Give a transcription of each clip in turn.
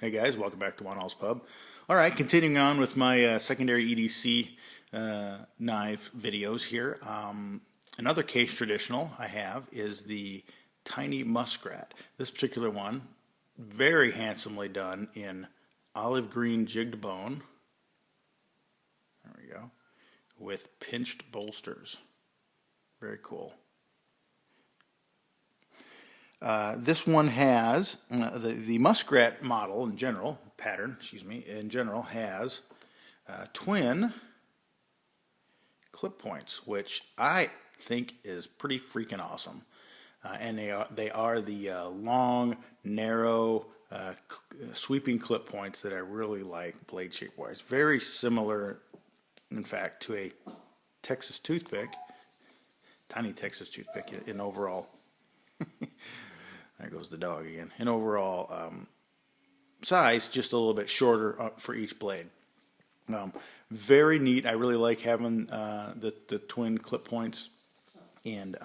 Hey guys, welcome back to One All's Pub. All right, continuing on with my secondary EDC knife videos here. Another case traditional I have is the Tiny Muskrat. This particular one, very handsomely done in olive green jigged bone. There we go. With pinched bolsters. Very cool. This one has, the Muskrat model in general, pattern, in general has twin clip points, which I think is pretty freaking awesome. And they are the long, narrow, sweeping clip points that I really like blade shape wise. Very similar, in fact, to a Texas toothpick, tiny Texas toothpick in overall. There goes the dog again. In overall size, just a little bit shorter for each blade. Very neat. I really like having the twin clip points and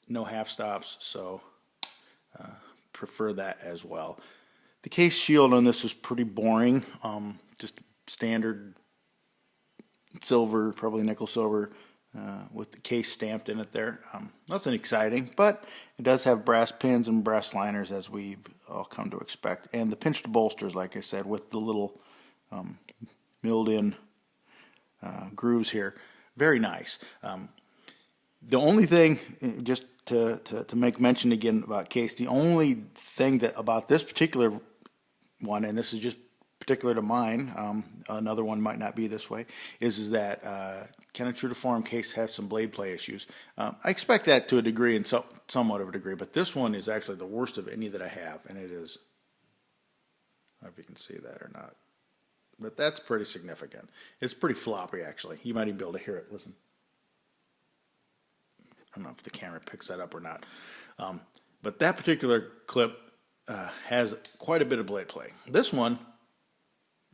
no half stops, so prefer that as well. The case shield on this is pretty boring. Just standard silver, probably nickel silver. With the case stamped in it there. Nothing exciting, but it does have brass pins and brass liners as we've all come to expect. And the pinched bolsters, like I said, with the little milled in grooves here. Very nice. The only thing, just to make mention again about case, the only thing that about this particular one, and this is just particular to mine, another one might not be this way, is that kind of true to form, case has some blade play issues. I expect that to a degree and somewhat of a degree, but this one is actually the worst of any that I have, and it is, I don't know if you can see that or not, but that's pretty significant. It's pretty floppy actually. You might even be able to hear it. Listen. I don't know if the camera picks that up or not, but that particular clip has quite a bit of blade play. This one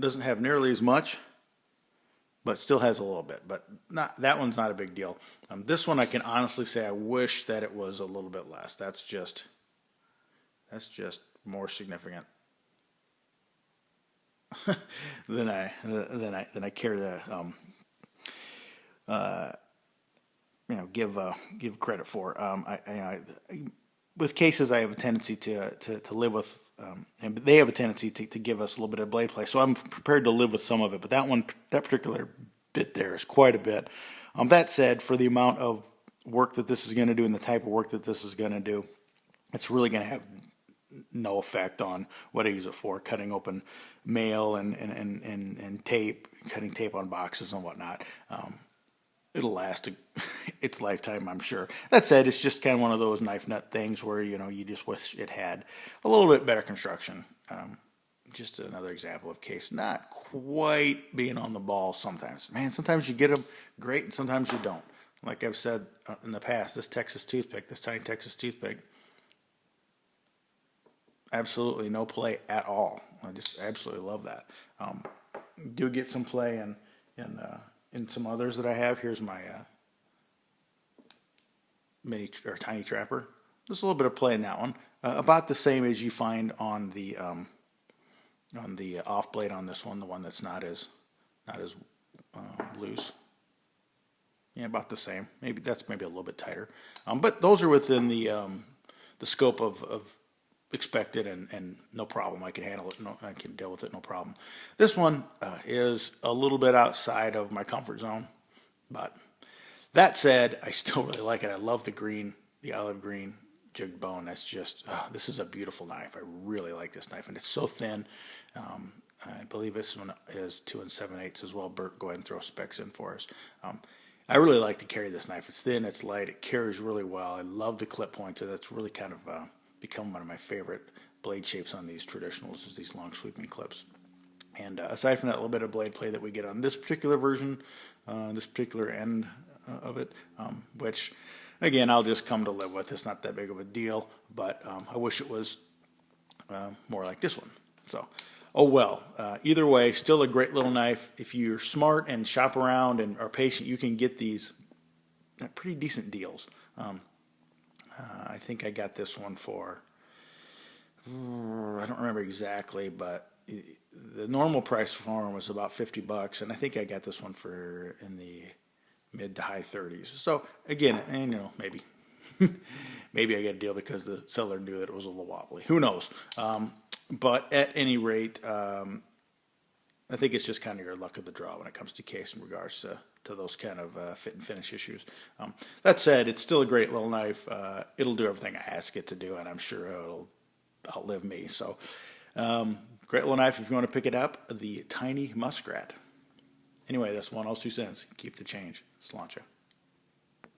doesn't have nearly as much, but still has a little bit. But not that one's not a big deal. This one I can honestly say I wish that it was a little bit less. That's just more significant than I care to give credit for. With cases, I have a tendency to live with, and they have a tendency to give us a little bit of blade play. So I'm prepared to live with some of it. But that particular bit there is quite a bit. That said, for the amount of work that this is going to do and the type of work that this is going to do, it's really going to have no effect on what I use it for, cutting open mail and tape, cutting tape on boxes and whatnot. It'll last its lifetime, I'm sure. That said, it's just kind of one of those knife nut things where, you just wish it had a little bit better construction. Just another example of case not quite being on the ball sometimes. Man, sometimes you get them great and sometimes you don't. Like I've said in the past, this tiny Texas toothpick, absolutely no play at all. I just absolutely love that. Do get some play in some others that I have. Here's my tiny trapper. Just a little bit of play in that one. About the same as you find on the off blade on this one, the one that's not as loose. Yeah, about the same. Maybe a little bit tighter. But those are within the scope of expected and no problem. I can handle it. I can deal with it. No problem. This one is a little bit outside of my comfort zone, but that said, I still really like it. I love the olive green jigged bone. That's just this is a beautiful knife. I really like this knife, and it's so thin. I believe this one is 2 7/8 as well. Bert, go ahead and throw specs in for us. I really like to carry this knife. It's thin, it's light, it carries really well. I love the clip points. That's really kind of become one of my favorite blade shapes on these traditionals, is these long sweeping clips. And aside from that little bit of blade play that we get on this particular version, this particular end of it, which again I'll just come to live with. It's not that big of a deal, but I wish it was more like this one. So, oh well. Either way, still a great little knife. If you're smart and shop around and are patient, you can get these at pretty decent deals. I think I got this one for I don't remember exactly, but the normal price for them was about $50, and I think I got this one for in the mid to high 30s. So again, and maybe maybe I get a deal because the seller knew that it was a little wobbly. Who knows? But at any rate, I think it's just kind of your luck of the draw when it comes to case in regards to those kind of fit and finish issues. That said, it's still a great little knife. It'll do everything I ask it to do, and I'm sure it'll outlive me. So, great little knife if you want to pick it up, the Tiny Muskrat. Anyway, that's 1 2 cents. Keep the change. Sláinte.